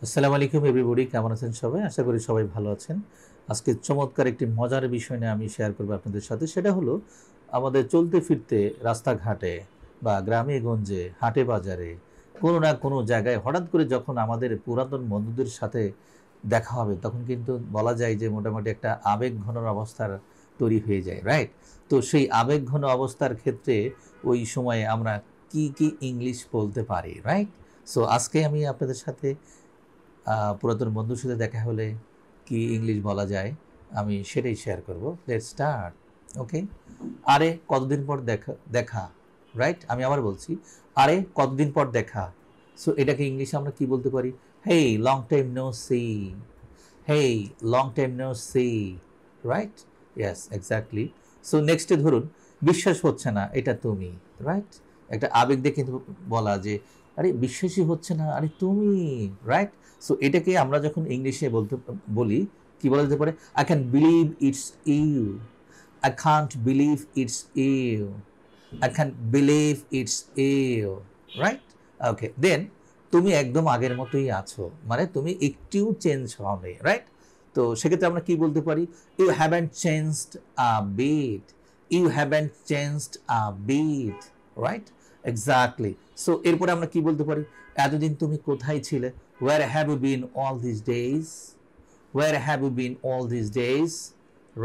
আসসালামু আলাইকুম এভরিবডি, কেমন আছেন সবাই? আশা করি সবাই ভালো আছেন। আজকে চমৎকার একটি মজার বিষয় নিয়ে আমি শেয়ার করব আপনাদের সাথে। সেটা হলো আমাদের চলতে ফিরতে রাস্তাঘাটে বা গ্রামে গঞ্জে, হাটে বাজারে কোনো না কোনো জায়গায় হঠাৎ করে যখন আমাদের পুরাতন বন্ধুদের সাথে দেখা হবে, তখন কিন্তু বলা যায় যে মোটামুটি একটা আবেগঘন অবস্থার তৈরি হয়ে যায়, রাইট? তো সেই আবেগঘন অবস্থার ক্ষেত্রে ওই সময়ে আমরা কি ইংলিশ বলতে পারি, রাইট? সো আজকে আমি আপনাদের সাথে পুরাতন বন্ধুর সাথে দেখা হলে কি ইংলিশ বলা যায় আমি সেটাই শেয়ার করব। Let's start. ওকে। আরে কতদিন পর দেখা দেখা, রাইট? আমি আবার বলছি, আরে কতদিন পর দেখা। সো এটাকে ইংলিশে আমরা কি বলতে পারি? Hey long time no see. Hey long time no see, right? Yes, exactly. So নেক্সটে ধরুন, বিশ্বাস হচ্ছে না এটা তুমি, রাইট? একটা আবেগ দিয়ে কিন্তু বলা যে আরে বিশ্বাসই হচ্ছে না, আরে তুমি, রাইট? সো এটাকে আমরা যখন ইংলিশে বলি, কি বলা যেতে পারে? I can believe it's you. I can't believe it's you. I can believe it's you, right? Okay, then তুমি একদম আগের মতোই আছো, মানে তুমি একটিও চেঞ্জ হওনি, রাইট? তো সেক্ষেত্রে আমরা কি বলতে পারি? You haven't changed a bit. You haven't changed a bit, right? Exactly. So এরপরে আমরা কি বলতে পারি? এতদিন তুমি কোথায় ছিলে? Where have you been all this days? Where have you been all this days,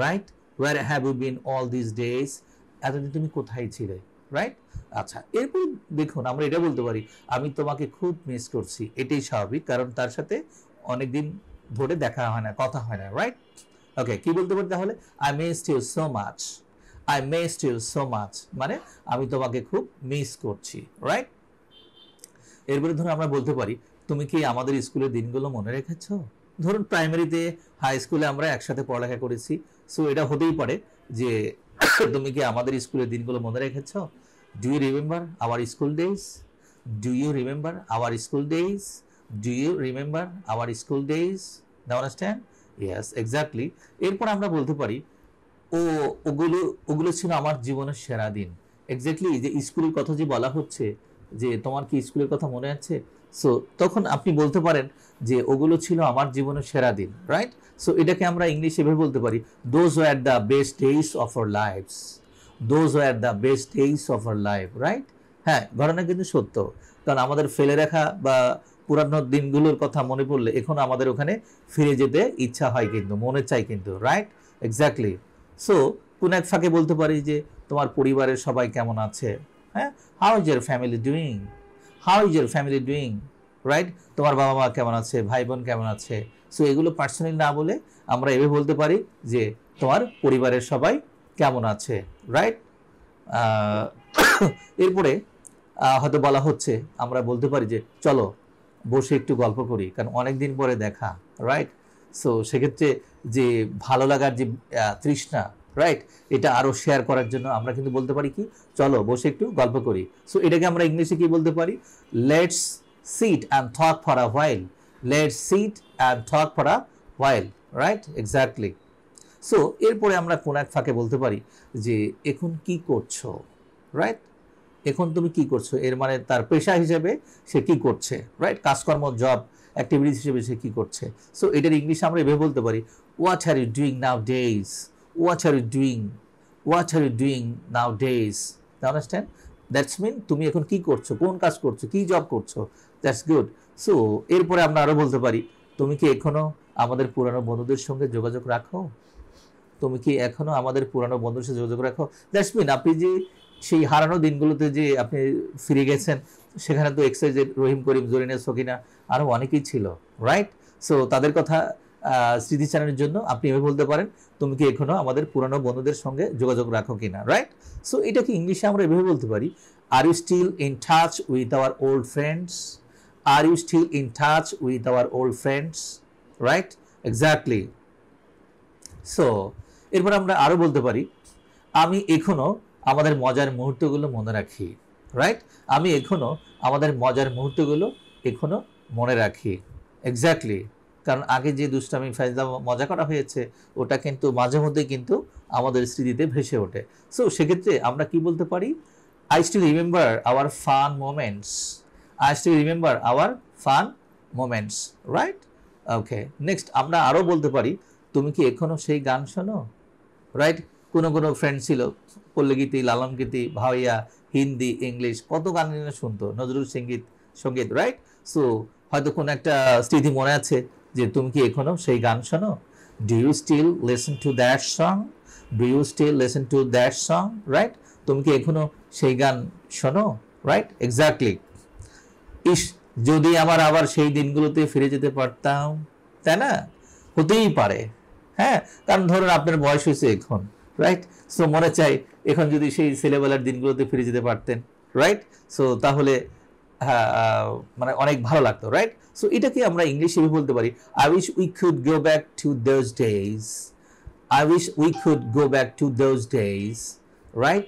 right? Where have you been all this days? এতদিন তুমি কোথায় ছিলে, রাইট? আচ্ছা, এরপর দেখুন আমরা এটা বলতে পারি, আমি তোমাকে খুব মিস করছি। এটাই স্বাভাবিক, কারণ তার সাথে অনেকদিন ধরে দেখা হয় না, কথা হয় না, রাইট? ওকে, কি বলতে পারি তাহলে? I missed you so much. I missed you so much মানে আমি তোমাকে খুব মিস করছি, রাইট? এরপরে ধরুন আমরা বলতে পারি, তুমি কি আমাদের স্কুলের দিনগুলো মনে রেখেছো? ধরুন প্রাইমারিতে, হাই স্কুলে আমরা একসাথে পড়ালেখা করেছি। সো এটা হতেই পারে যে তুমি কি আমাদের স্কুলের দিনগুলো মনে রেখেছো? Do you remember our school days? Do you remember our school days? Do you remember our school days? Now understand? Yes, exactly. এরপর আমরা বলতে পারি, ও ওগুলো ওগুলো ছিল আমার জীবনের সেরা দিন। এক্স্যাক্টলি, যে স্কুলের কথা যে বলা হচ্ছে, যে তোমার কি স্কুলের কথা মনে আছে? সো তখন আপনি বলতে পারেন যে ওগুলো ছিল আমার জীবনের সেরা দিন, রাইট? সো এটাকে আমরা ইংলিশে এভাবে বলতে পারি, those were the best days of our lives. Those were the best days of our life, right? হ্যাঁ, ঘটনা কিন্তু সত্য। কারণ আমাদের ফেলে রাখা বা পুরানো দিনগুলোর কথা মনে পড়লে এখন আমাদের ওখানে ফিরে যেতে ইচ্ছা হয়, কিন্তু মনে চাই কিন্তু, রাইট? এক্স্যাক্টলি। সো কোন এক ফাঁকে বলতে পারি যে তোমার পরিবারের সবাই কেমন আছে? হ্যাঁ, how is year family doing? How is year family doing, right? তোমার বাবা মা কেমন আছে, ভাই বোন কেমন আছে? সো এগুলো পার্সোনালি না বলে আমরা এভাবে বলতে পারি যে তোমার পরিবারের সবাই কেমন আছে, রাইট? এরপরে হয়তো বলা হচ্ছে, আমরা বলতে পারি যে চলো বসে একটু গল্প করি, কারণ অনেক দিন পরে দেখা, রাইট? সো সেক্ষেত্রে যে ভালো লাগার যে তৃষ্ণা, রাইট, এটা আরো শেয়ার করার জন্য আমরা কিন্তু বলতে পারি কি, চলো বসে একটু গল্প করি। সো এটাকে আমরা ইংলিশে কি বলতে পারি? Let's sit and talk for a while. Let's sit and talk for a while, right? Exactly. So এরপরে আমরা কোন এক ফাঁকে বলতে পারি যে এখন কি করছো, রাইট? এখন তুমি কি করছো, এর মানে তার পেশা হিসেবে সে কি করছে, রাইট? কাজকর্ম, জব অ্যাক্টিভিটিস হিসেবে সে কি করছে। সো এটার ইংলিশে আমরা এভাবে বলতে পারি, what are you doing nowadays? What are you doing? What are you doing nowadays? Understand? That's mean তুমি এখন কি করছো, কোন কাজ করছো, কি জব করছো। That's good. সো এরপরে আমরা আরো বলতে পারি, তুমি কি এখনো আমাদের পুরানো বন্ধুদের সঙ্গে যোগাযোগ রাখো? তুমি কি এখনো আমাদের পুরানো বন্ধুর সাথে যোগাযোগ রাখো? দ্যাটস মিন আপনি যে সেই হারানো দিনগুলোতে যে আপনি ফিরে গেছেন, সেখানে তো এক্সাইজ রহিম, করিম, জরিনা, সকিনা আরো অনেকেই ছিল, রাইট? সো তাদের কথা স্মৃতিচারণের জন্য আপনি এভাবে বলতে পারেন, তুমি কি এখনো আমাদের পুরানো বন্ধুদের সঙ্গে যোগাযোগ রাখো কিনা, রাইট? সো এটাকে ইংলিশে আমরা এভাবে বলতে পারি, are you still in touch with our old friends? Are you still in touch with our old friends, right? Exactly. So এরপর আমরা আরো বলতে পারি, আমি এখনো আমাদের মজার মুহূর্তগুলো মনে রাখি, রাইট? আমি এখনো আমাদের মজার মুহূর্তগুলো এখনো মনে রাখি। এক্স্যাক্টলি। কারণ আগে যে দুষ্টামি ফাইজলাম মজা করা হয়েছে, ওটা কিন্তু মাঝে মধ্যে কিন্তু আমাদের স্মৃতিতে ভেসে ওঠে। সো সেক্ষেত্রে আমরা কি বলতে পারি? I still remember our fun moments. I still remember our fun moments, right? Okay, next আমরা আরও বলতে পারি তুমি কি এখনো সেই গান শোনো, রাইট? কোনো ফ্রেন্ড ছিল পল্লীগীতি, লালন গীতি, ভাওয়াইয়া, হিন্দি, ইংলিশ, কত গান শুনতো, নজরুল সঙ্গীত, রাইট? সো হয়তো কোনো একটা স্মৃতি মনে আছে যে তুমি কি এখনো সেই গান শোনো। Do you still listen to that song? Do you still listen to that song, right? তুমি কি এখনো সেই গান শোনো, রাইট? এক্স্যাক্টলি। ইস, যদি আমার আবার সেই দিনগুলোতে ফিরে যেতে পারতাম, তাই না? হতেই পারে, হ্যাঁ, কারণ ধরুন আপনার বয়স হয়েছে এখন, রাইট? সো মনে চাই এখন যদি সেই ছেলেবেলার দিনগুলোতে ফিরে যেতে পারতেন, রাইট? সো তাহলে হ্যাঁ মানে অনেক ভালো লাগতো, রাইট? সো এটাকে আমরা ইংলিশে বলতে পারি I wish we could go back to those days. I wish we could go back to those days, right?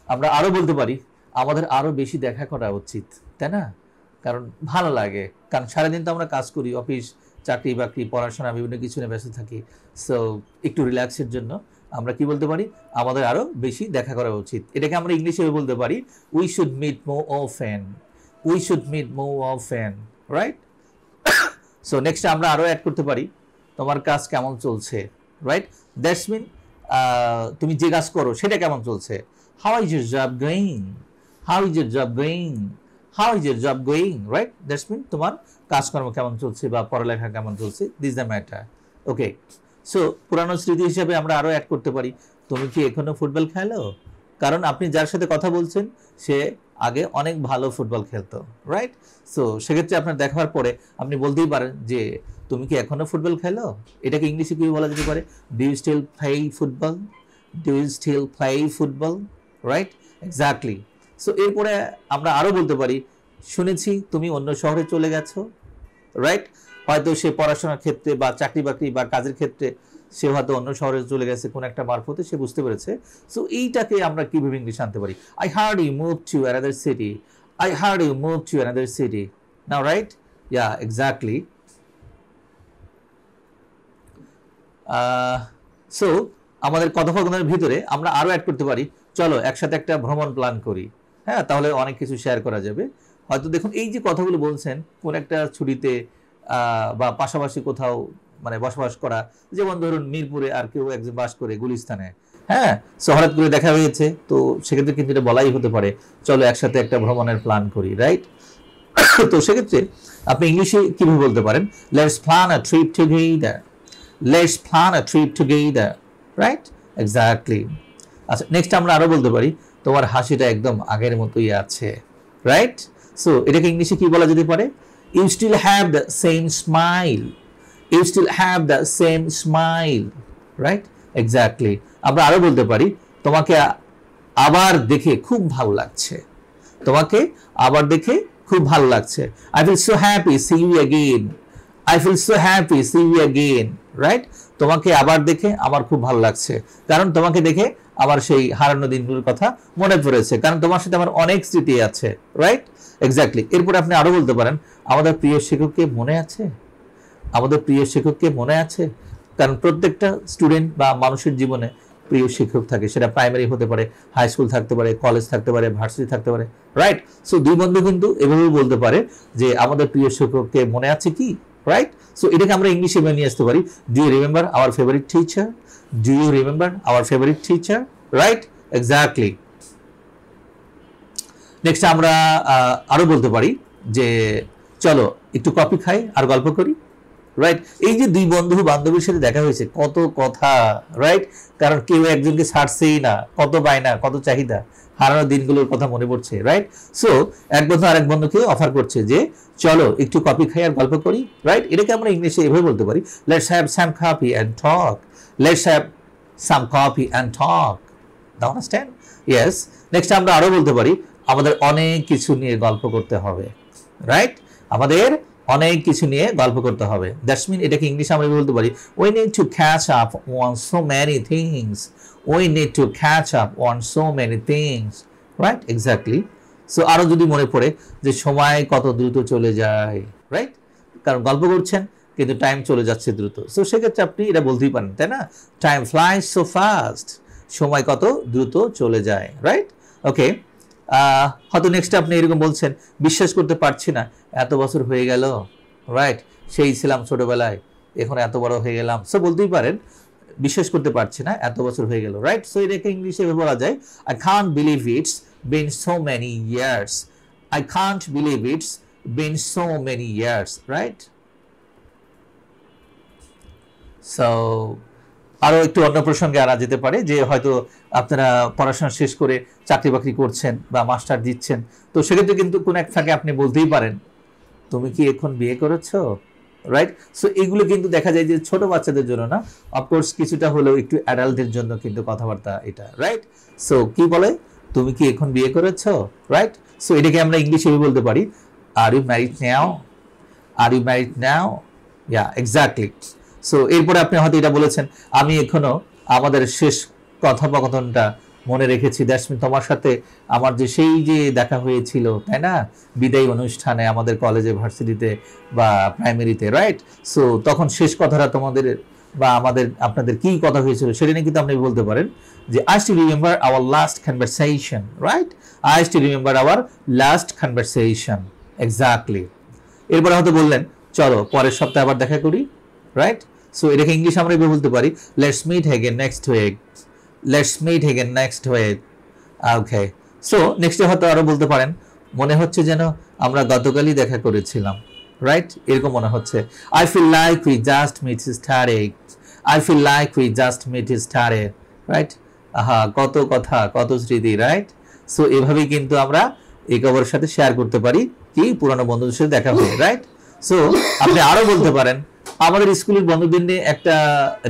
আমরা আরো বলতে পারি আমাদের আরো বেশি দেখা করা উচিত, তাই না? কারণ ভালো লাগে, কারণ সারাদিন তো আমরা কাজ করি, অফিস, চাকরি বাকরি, পড়াশোনা, বিভিন্ন কিছু নিয়ে ব্যস্ত থাকি। সো একটু রিল্যাক্সের জন্য আমরা কি বলতে পারি, আমাদের আরো বেশি দেখা করা উচিত। এটাকে আমরা ইংলিশে বলতে পারি we should meet more often. We should meet more often, right? So next আমরা আরো অ্যাড করতে পারি তোমার কাজ কেমন চলছে, রাইট? দ্যাটস মিন তুমি যে কাজ করো সেটা কেমন চলছে। How is your job going? How is your job going? How is your job going, right? That's mean তোমার কাজকর্ম কেমন চলছে বা পড়ালেখা কেমন চলছে, this the matter. Okay, so পুরানো স্মৃতি হিসেবে আমরা আরো অ্যাড করতে পারি তুমি কি এখনো ফুটবল খেলো? কারণ আপনি যার সাথে কথা বলছেন সে আগে অনেক ভালো ফুটবল খেলতো, রাইট? সো সেক্ষেত্রে আপনার দেখার পরে আপনি বলতেই পারেন যে তুমি কি এখনো ফুটবল খেলো। এটাকে ইংলিশে কি বলা যেতে পারে, do you still play football? Do you still play football, right? Exactly. So এরপরে আমরা আরো বলতে পারি শুনেছি তুমি অন্য শহরে চলে গেছো, রাইট? হয়তো সে পড়াশোনার ক্ষেত্রে বা চাকরি বাকরি বা কাজের ক্ষেত্রে সে হয়তো অন্য শহরে চলে গেছে, কোন একটা মারফতে সে বুঝতে পেরেছে। সো এইটাকে আমরা কিভাবে ইংলিশে আনতে পারি, I heard you move to another city. I heard you move to another city, now, right? Yeah, exactly. So আমাদের কথোপকথনের ভিতরে আমরা আরো অ্যাড করতে পারি চলো একসাথে একটা ভ্রমণ প্ল্যান করি, হ্যাঁ, তাহলে অনেক কিছু শেয়ার করা যাবে। হয়তো দেখুন এই যে কথাগুলো বলছেন কোন একটা ছুটিতে বা পাশাপাশি কোথাও মানে বসবাস করা, যেমন ধরুন মিরপুরে আর কেউ একজন বাস করে গুলিস্তানে, হ্যাঁ, সো হঠাৎ করে দেখা হয়েছে, তো সেক্ষেত্রে কিন্তু এটা বলাই হতে পারে চলো একসাথে একটা ভ্রমণের প্ল্যান করি, রাইট? তো সেক্ষেত্রে আপনি ইংলিশে কিভাবে বলতে পারেন, let's plan a trip together. Let's plan a trip together, right? Exactly. আচ্ছা, নেক্সট আমরা আরো বলতে পারি তোমার হাসিটা একদম আগের মতোই আছে, রাইট? সো এটাকে ইংলিশে কি বলা যেতে পারে, you still have the same smile. You still have the same smile, right? Exactly. আমরা আরো বলতে পারি তোমাকে আবার দেখে খুব ভালো লাগছে। তোমাকে আবার দেখে খুব ভালো লাগছে। I feel so happy see you again. I feel so happy see you again, right? তোমাকে আবার দেখে আমার খুব ভালো লাগছে, কারণ তোমাকে দেখে আমার সেই হারানো দিনগুলোর কথা মনে পড়েছে, কারণ তোমার সাথে আমার অনেক স্মৃতি আছে, রাইট? এক্স্যাক্টলি। এরপরে আপনি আরো বলতে পারেন আমাদের প্রিয় শিক্ষককে মনে আছে। আমাদের প্রিয় শিক্ষককে মনে আছে, কারণ প্রত্যেকটা স্টুডেন্ট বা মানুষের জীবনে প্রিয় শিক্ষক থাকে, সেটা প্রাইমারি হতে পারে, হাই স্কুল থাকতে পারে, কলেজ থাকতে পারে, ভার্সিটি থাকতে পারে, রাইট? সো দুই বন্ধু কিন্তু এভাবে বলতে পারে যে আমাদের প্রিয় শিক্ষককে মনে আছে কি, রাইট? সো এটাকে আমরা ইংলিশে নিয়ে আসতে পারি, do you remember our favourite teacher? Do you remember our favourite teacher, right? Exactly. Next আমরা আরো বলতে পারি যে চলো একটু কফি খাই আর গল্প করি, রাইট? এই যে দুই বন্ধু বান্ধবীর সাথে দেখা হয়েছে, কত কথা, রাইট? কারণ কেউ একজনকে ছাড়ছেই না, কত বায়না, কত চাহিদা, হারানো দিনগুলোর কথা মনে পড়ছে, রাইট? সো এক বন্ধু আরেক বন্ধুকে অফার করছে যে চলো একটু কফি খাই আর গল্প করি, রাইট? এটাকে আমরা ইংলিশে এভাবে বলতে পারি, let's have some coffee and talk. Let's have some coffee and talk, now understand? Yes. Next আমরা আরো বলতে পারি আমাদের অনেক কিছু নিয়ে গল্প করতে হবে, রাইট? আমাদের অনেক কিছু নিয়ে গল্প করতে হবে। দ্যাটস মিন এটাকে ইংলিশে আমরা বলতে পারি we need to catch up on so many things. We need to catch up on so many things, right? Exactly. So আরো যদি মনে পড়ে যে সময় কত দ্রুত চলে যায়, রাইট? কারণ গল্প করছেন কিন্তু টাইম চলে যাচ্ছে দ্রুত, সো সেক্ষেত্রে আপনি এটা বলতেই পারেন, তাই না? Time flies so fast. সময় কত দ্রুত চলে যায়, রাইট? ওকে, হয়তো নেক্সট আপনি এরকম বলছেন, বিশ্বাস করতে পারছি না এত বছর হয়ে গেল, রাইট, সেই ছিলাম ছোটবেলায়, এখন এত বড় হয়ে গেলাম। সো বলতেই পারেন বিশ্বাস করতে পারছি না এত বছর হয়ে গেল, রাইট। সো এটাকে ইংলিশে বলা যায় I can't believe it's been so many years, I can't believe it's been so many years, right. So আরও একটু অন্য প্রসঙ্গে আনা যেতে পারে যে হয়তো আপনারা পড়াশোনা শেষ করে চাকরি বাকরি করছেন বা মাস্টার দিচ্ছেন, তো সেক্ষেত্রে কিন্তু কোন এক ফাঁকে আপনি বলতেই পারেন তুমি কি এখন বিয়ে করেছো, রাইট। সো এগুলো কিন্তু দেখা যায় যে ছোট বাচ্চাদের জন্য না, অফকোর্স কিছুটা হলেও একটু অ্যাডাল্টদের জন্য কিন্তু কথাবার্তা এটা, রাইট। সো কি বলে, তুমি কি এখন বিয়ে করেছো, রাইট। সো এটাকে আমরা ইংলিশে বলতে পারি are you married now, are you married now, yeah exactly. So এরপরে আপনি হয়তো এটা বলেছেন আমি এখনো আমাদের শেষ কথোপকথনটা মনে রেখেছি, দ্যাটস মিন তোমার সাথে আমার যে সেই যে দেখা হয়েছিল, তাই না, বিদায়ী অনুষ্ঠানে আমাদের কলেজে, ভার্সিটিতে বা প্রাইমারিতে, রাইট। সো তখন শেষ কথাটা তোমাদের বা আমাদের আপনাদের কি কথা হয়েছিল সেটা নিয়ে কিন্তু আপনি বলতে পারেন যে I still remember our last conversation, right, I still remember our last conversation, exactly. এরপরে হয়তো বললেন চলো পরের সপ্তাহে আবার দেখা করি, রাইট। সো এটাকে ইংলিশ আমরা এভাবে বলতে পারি let's meet again next week, let's meet again next week, okay. So নেক্সটে হয়তো আরো বলতে পারেন মনে হচ্ছে যেন আমরা গতকালই দেখা করেছিলাম, রাইট, এরকম মনে হচ্ছে। I feel like we just meet started, I feel like we just meet started, right. আহা কত কথা, কত স্মৃতি, রাইট। সো এভাবেই কিন্তু আমরা এই খবরের সাথে শেয়ার করতে পারি কি পুরানো বন্ধুদের সাথে দেখা হয়ে, রাইট। সো আপনি আরো বলতে পারেন আমাদের স্কুলের বন্ধুদের নিয়ে একটা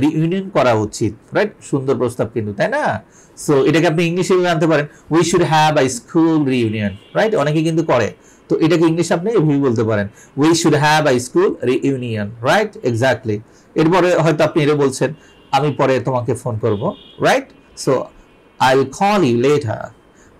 রিইউনিয়ন করা উচিত, রাইট, সুন্দর প্রস্তাব কিন্তু, তাই না। সো এটাকে আপনি ইংলিশে আনতে পারেন we should have a school reunion, right, অনেকে কিন্তু করে, তো এটাকে ইংলিশে আপনি এভাবে বলতে পারেন we should have a school reunion, right, exactly. এরপরে হয়তো আপনি এটা বলছেন আমি পরে তোমাকে ফোন করব, right. So I will call you later,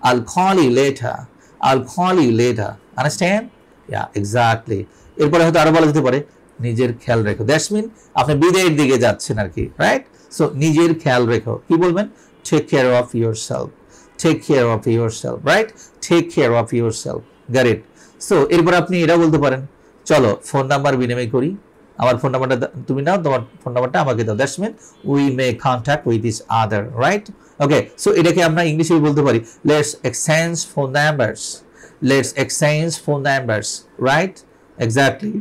I will call you later, I will call you later, understand, yeah exactly. এরপরে হয়তো আরো বলা যেতে পারে নিজের খেয়াল রেখো, দ্যাটস মিন আপনি বিদায়ের দিকে যাচ্ছেন আর কি, রাইট। সো নিজের খেয়াল রেখো, কি বলবেন, take care of yourself, take care of yourself, right, take care of yourself, got it. So এরপর আপনি এটা বলতে পারেন চলো ফোন নাম্বার বিনিময় করি, আমার ফোন নাম্বারটা তুমি নাও, তোমার ফোন নাম্বারটা আমাকে দাও, that's mean we may contact with each other, right, okay. So এটাকে আমরা ইংলিশে বলতে পারি let's exchange phone numbers, let's exchange phone numbers, right, exactly.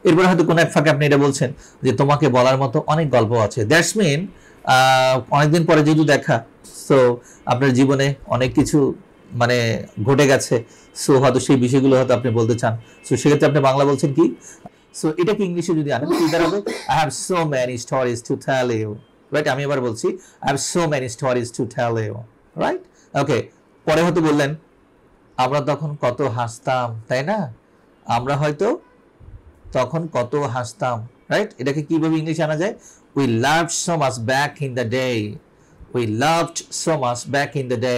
এরপরে হয়তো কোনো এক ফাঁকে আপনি এটা বলছেন যে তোমাকে বলার মতো অনেক গল্প আছে, দ্যাটস মিন অনেকদিন পরে যেহেতু দেখা, সো আপনার জীবনে অনেক কিছু মানে ঘটে গেছে, সো হয়তো সেই বিষয়গুলো হয়তো আপনি বলতে চান, সো সেক্ষেত্রে আপনি বাংলা বলছেন কি, সো এটাকে ইংলিশে যদি আনেন কি দাঁড়াবে, I have so many stories to tell you, right. আমি এবার বলছি I have so many stories to tell you, right, okay. পরে হয়তো বললেন আমরা তখন কত হাসতাম, তাই না, আমরা হয়তো তখন কত হাসতাম, রাইট। এটাকে কিভাবে ইংলিশে আনা যায়, we loved so much back in the day, we loved so much back in the day,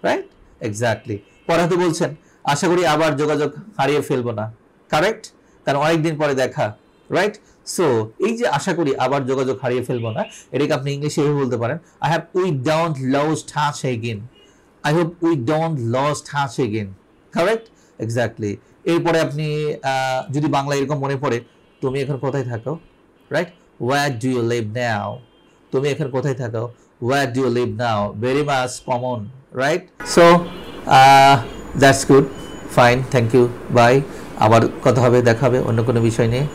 right, exactly. পরে হয়তো বলছেন আশা করি আবার যোগাযোগ হারিয়ে ফেলবো না, কারেক্ট, কারণ অনেকদিন পরে দেখা, রাইট। সো এই যে আশা করি আবার যোগাযোগ হারিয়ে ফেলবো না, এটাকে আপনি ইংলিশে এভাবে বলতে পারেন I have we don't lose touch again, I hope we don't lose touch again, correct, exactly. এরপরে আপনি যদি বাংলা এরকম মনে পড়ে তুমি এখন কোথায় থাকো, right, where do you live now, তুমি এখন কোথায় থাকো, where do you live now, very much common, right. So that's good, fine, thank you, bye. আবার কথা হবে, দেখা হবে অন্য কোনো বিষয় নিয়ে।